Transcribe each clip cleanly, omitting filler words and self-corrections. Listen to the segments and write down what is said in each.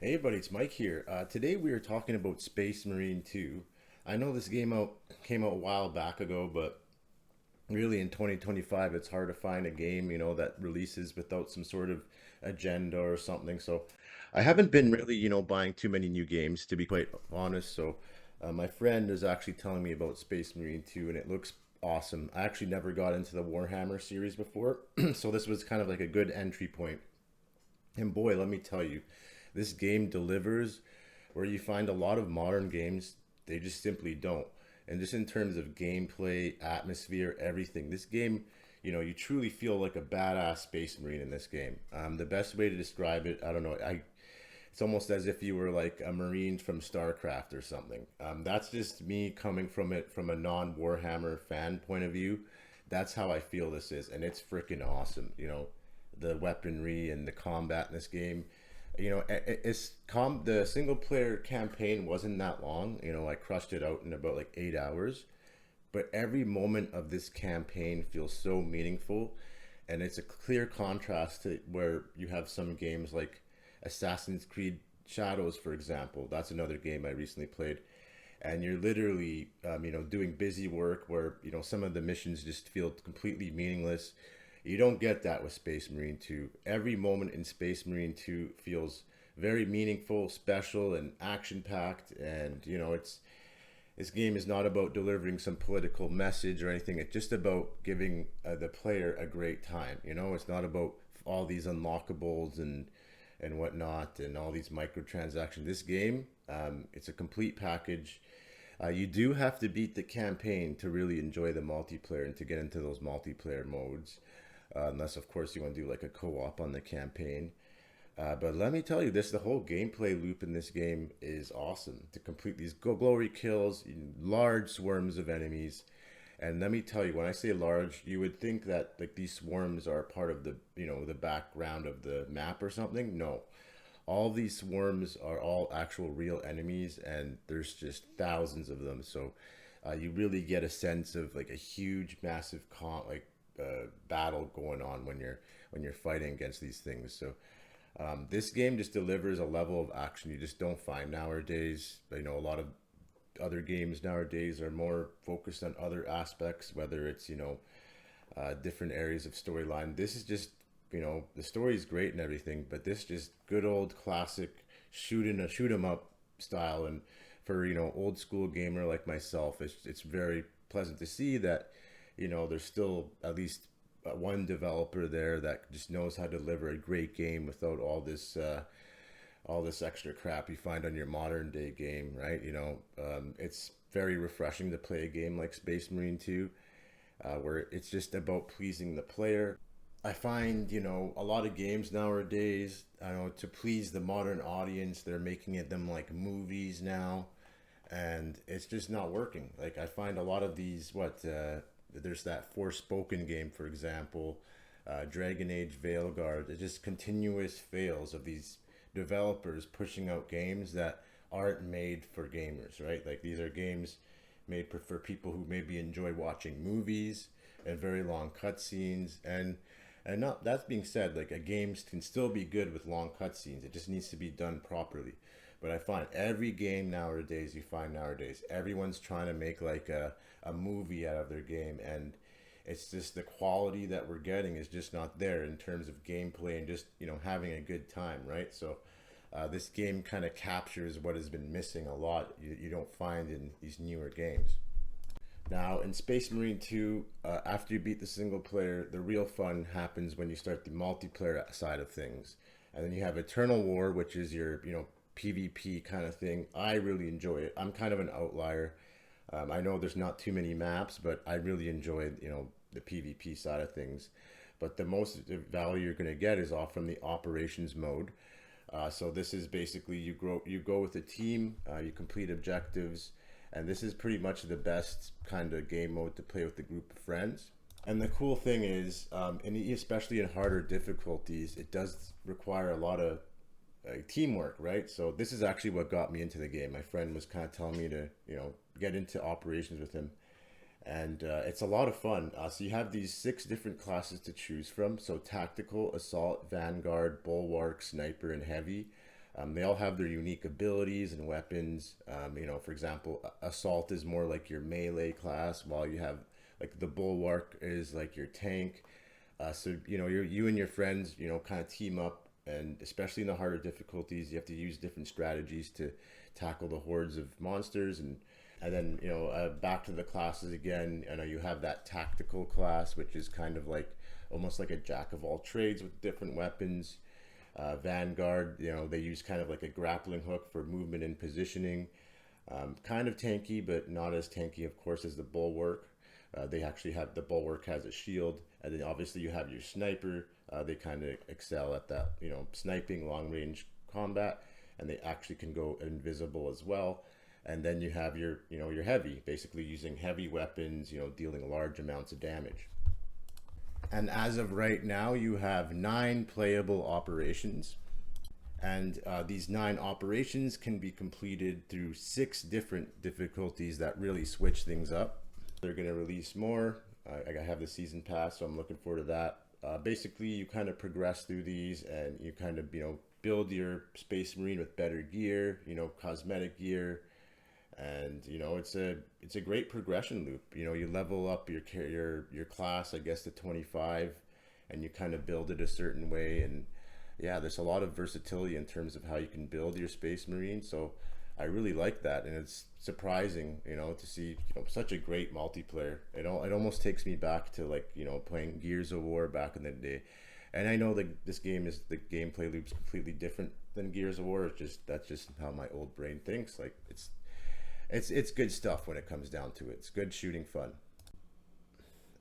Hey buddy, it's Mike here. Today we are talking about Space Marine 2. I know this came out a while back ago, but really in 2025 it's hard to find a game, that releases without some sort of agenda or something. So I haven't been really, buying too many new games to be quite honest. So my friend is actually telling me about Space Marine 2 and it looks awesome. I actually never got into the Warhammer series before, so this was kind of like a good entry point. And boy, let me tell you, this game delivers where you find a lot of modern games, they just simply don't. And just in terms of gameplay, atmosphere, everything, this game, you truly feel like a badass space marine in this game. The best way to describe it, I don't know, it's almost as if you were like a marine from StarCraft or something. That's just me coming from it from a non-Warhammer fan point of view. That's how I feel this is, and it's freaking awesome. The weaponry and the combat in this game. The single player campaign wasn't that long. I crushed it out in about like 8 hours. But every moment of this campaign feels so meaningful, and it's a clear contrast to where you have some games like Assassin's Creed Shadows, for example. That's another game I recently played, and you're literally, doing busy work where some of the missions just feel completely meaningless. You don't get that with Space Marine 2. Every moment in Space Marine 2 feels very meaningful, special, and action packed. And it's this game is not about delivering some political message or anything. It's just about giving the player a great time. It's not about all these unlockables and whatnot and all these microtransactions. This game, it's a complete package. You do have to beat the campaign to really enjoy the multiplayer and to get into those multiplayer modes, unless of course you want to do like a co-op on the campaign. But let me tell you, the whole gameplay loop in this game is awesome. To complete these glory kills, large swarms of enemies, and let me tell you, when I say large, you would think that like these swarms are part of the background of the map or something. No, all these swarms are all actual real enemies, and there's just thousands of them. So you really get a sense of like a huge, massive battle going on when you're fighting against these things. So this game just delivers a level of action you just don't find nowadays. A lot of other games nowadays are more focused on other aspects, whether it's different areas of storyline. This is just the story is great and everything, but this just good old classic shoot 'em up style. And for old school gamer like myself, it's very pleasant to see that there's still at least one developer there that just knows how to deliver a great game without all this extra crap you find on your modern day game, right? It's very refreshing to play a game like Space Marine 2, where it's just about pleasing the player. I find, a lot of games nowadays, I don't know, to please the modern audience, they're making them like movies now, and it's just not working. Like I find a lot of there's that Forspoken game, for example, Dragon Age Veilguard. It's just continuous fails of these developers pushing out games that aren't made for gamers, right? Like these are games made for people who maybe enjoy watching movies and very long cutscenes. And not that being said, like a game can still be good with long cutscenes. It just needs to be done properly. But I find every game nowadays, everyone's trying to make like a movie out of their game, and it's just the quality that we're getting is just not there in terms of gameplay and just having a good time, right? So this game kind of captures what has been missing a lot. You don't find in these newer games. Now, in Space Marine 2, after you beat the single player, the real fun happens when you start the multiplayer side of things. And then you have Eternal War, which is your, PvP kind of thing. I really enjoy it. I'm kind of an outlier. I know there's not too many maps, but I really enjoy, the PvP side of things. But the most value you're going to get is off from the operations mode. So this is basically you go with a team, you complete objectives, and this is pretty much the best kind of game mode to play with a group of friends. And the cool thing is, especially in harder difficulties, it does require a lot of teamwork, right? So this is actually what got me into the game. My friend was kind of telling me to, get into operations with him, and it's a lot of fun. So you have these 6 different classes to choose from. So tactical, assault, vanguard, bulwark, sniper, and heavy. They all have their unique abilities and weapons. You know, for example, assault is more like your melee class, while you have like the bulwark is like your tank. So you know, you and your friends, you know, kind of team up, and especially in the harder difficulties, you have to use different strategies to tackle the hordes of monsters. And then you know, back to the classes again. You know, you have that tactical class, which is kind of like almost like a jack of all trades with different weapons. Vanguard, you know, they use kind of like a grappling hook for movement and positioning. Kind of tanky, but not as tanky, of course, as the bulwark. They actually have the bulwark has a shield, and then obviously you have your sniper. They kind of excel at that, you know, sniping, long range combat, and they actually can go invisible as well. And then you have your, you know, your heavy, basically using heavy weapons, you know, dealing large amounts of damage. And as of right now, you have 9 playable operations. And these 9 operations can be completed through 6 different difficulties that really switch things up. They're going to release more. I have the season pass, so I'm looking forward to that. Basically, you kind of progress through these, and you kind of, you know, build your Space Marine with better gear, you know, cosmetic gear, and you know, it's a great progression loop. You know, you level up your class, I guess, to 25, and you kind of build it a certain way. And yeah, there's a lot of versatility in terms of how you can build your Space Marine. So I really like that, and it's surprising, you know, to see, you know, such a great multiplayer. It almost takes me back to, like, you know, playing Gears of War back in the day. And I know that this game is, the gameplay loop's completely different than Gears of War. It's just, that's just how my old brain thinks. Like, it's good stuff when it comes down to it. It's good shooting fun.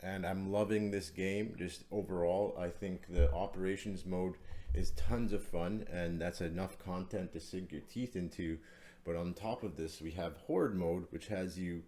And I'm loving this game just overall. I think the operations mode is tons of fun, and that's enough content to sink your teeth into. But on top of this, we have horde mode, which has you,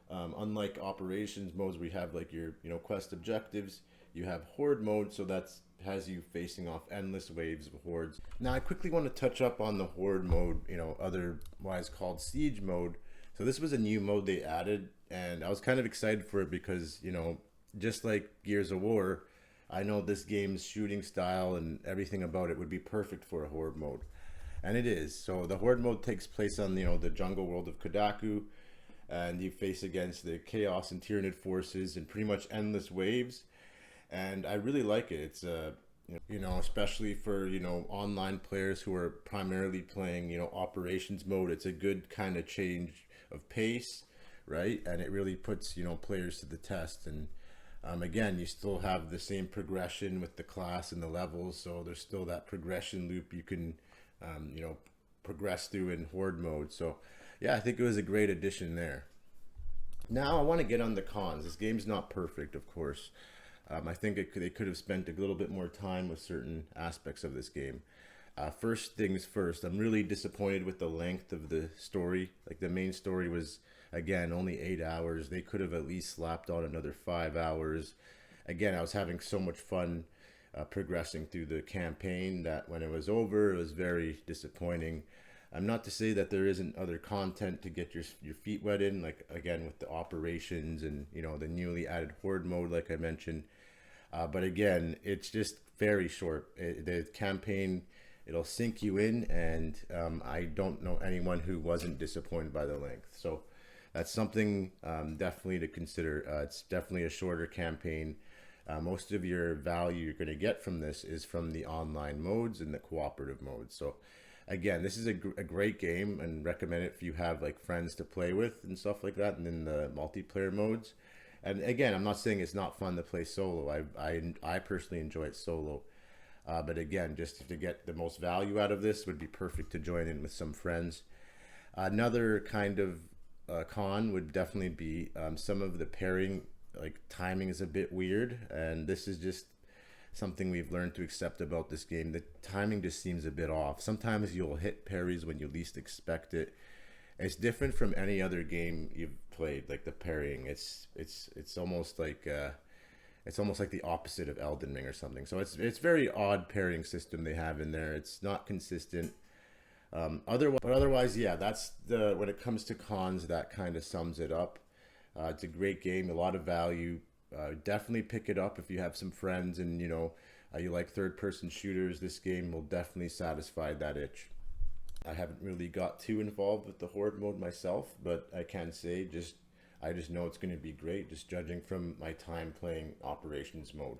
unlike operations modes where you have like your, you know, quest objectives, you have horde mode, so that's has you facing off endless waves of hordes. Now I quickly want to touch up on the horde mode, you know, otherwise called siege mode. So this was a new mode they added, and I was kind of excited for it because, you know, just like Gears of War, I know this game's shooting style and everything about it would be perfect for a horde mode. And it is. So the horde mode takes place on, you know, the jungle world of Kodaku, and you face against the Chaos and Tyranid forces in pretty much endless waves. And I really like it. It's you know, especially for, you know, online players who are primarily playing, you know, operations mode. It's a good kind of change of pace, right? And it really puts, you know, players to the test. And again, you still have the same progression with the class and the levels, so there's still that progression loop you can, you know, progress through in horde mode. So yeah, I think it was a great addition there. Now I want to get on the cons. This game's not perfect, of course. I think they could have spent a little bit more time with certain aspects of this game. First things first, I'm really disappointed with the length of the story. Like, the main story was, again, only 8 hours. They could have at least slapped on another 5 hours. Again, I was having so much fun progressing through the campaign that when it was over, it was very disappointing. Not to say that there isn't other content to get your feet wet in, like again with the operations and, you know, the newly added horde mode, like I mentioned. But again, it's just very short. The campaign, it'll sink you in, and I don't know anyone who wasn't disappointed by the length. So that's something definitely to consider. It's definitely a shorter campaign. Most of your value you're going to get from this is from the online modes and the cooperative modes. So again, this is a great game, and recommend it if you have like friends to play with and stuff like that, and then the multiplayer modes. And again, I'm not saying it's not fun to play solo. I personally enjoy it solo. But again, just to get the most value out of this, would be perfect to join in with some friends. Another kind of con would definitely be some of the pairing, like timing is a bit weird, and this is just something we've learned to accept about this game. The timing just seems a bit off. Sometimes you'll hit parries when you least expect it. It's different from any other game you've played. Like the parrying, it's almost like the opposite of Elden Ring or something. So it's very odd parrying system they have in there. It's not consistent. Otherwise, yeah, that's the when it comes to cons, that kind of sums it up. It's a great game, a lot of value. Definitely pick it up if you have some friends and, you know, you like third-person shooters. This game will definitely satisfy that itch. I haven't really got too involved with the horde mode myself, but I can say I just know it's going to be great, just judging from my time playing operations mode.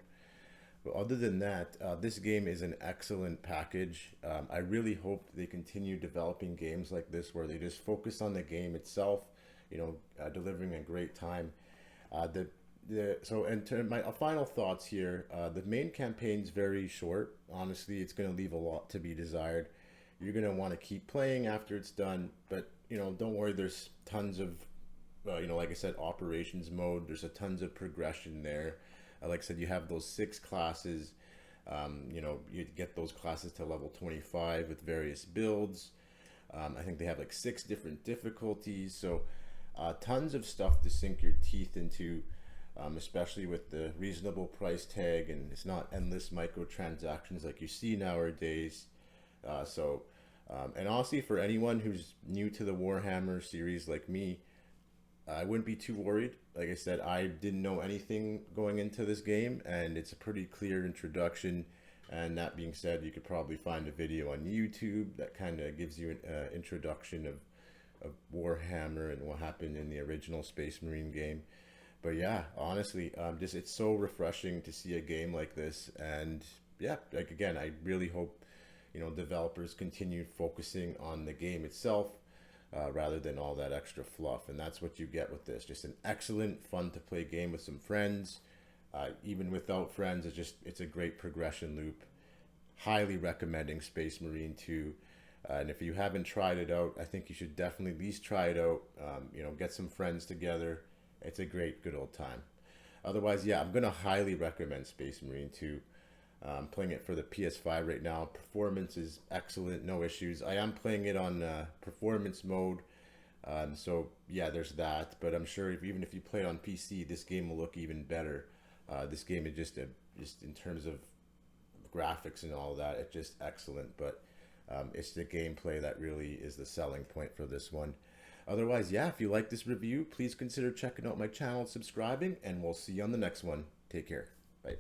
But other than that, this game is an excellent package. I really hope they continue developing games like this where they just focus on the game itself, delivering a great time. And to my final thoughts here, the main campaign's very short. Honestly, it's going to leave a lot to be desired. You're going to want to keep playing after it's done, but don't worry. There's tons of, like I said, operations mode. There's a tons of progression there. Like I said, you have those 6 classes. You get those classes to level 25 with various builds. I think they have like 6 different difficulties. So tons of stuff to sink your teeth into, especially with the reasonable price tag, and it's not endless microtransactions like you see nowadays. And honestly, for anyone who's new to the Warhammer series like me, I wouldn't be too worried. Like I said, I didn't know anything going into this game, and it's a pretty clear introduction. And that being said, you could probably find a video on YouTube that kind of gives you an introduction of Warhammer and what happened in the original Space Marine game. But yeah, honestly, just it's so refreshing to see a game like this. And yeah, like again, I really hope developers continue focusing on the game itself, rather than all that extra fluff. And that's what you get with this. Just an excellent, fun to play game with some friends. Even without friends, it's a great progression loop. Highly recommending Space Marine 2. And if you haven't tried it out, I think you should definitely at least try it out. Get some friends together. It's a great, good old time. Otherwise, yeah, I'm going to highly recommend Space Marine 2. I'm playing it for the PS5 right now. Performance is excellent, no issues. I am playing it on performance mode, so yeah, there's that. But I'm sure even if you play it on PC, this game will look even better. This game is just in terms of graphics and all that, it's just excellent. But it's the gameplay that really is the selling point for this one. Otherwise, yeah, if you like this review, please consider checking out my channel and subscribing, and we'll see you on the next one. Take care. Bye.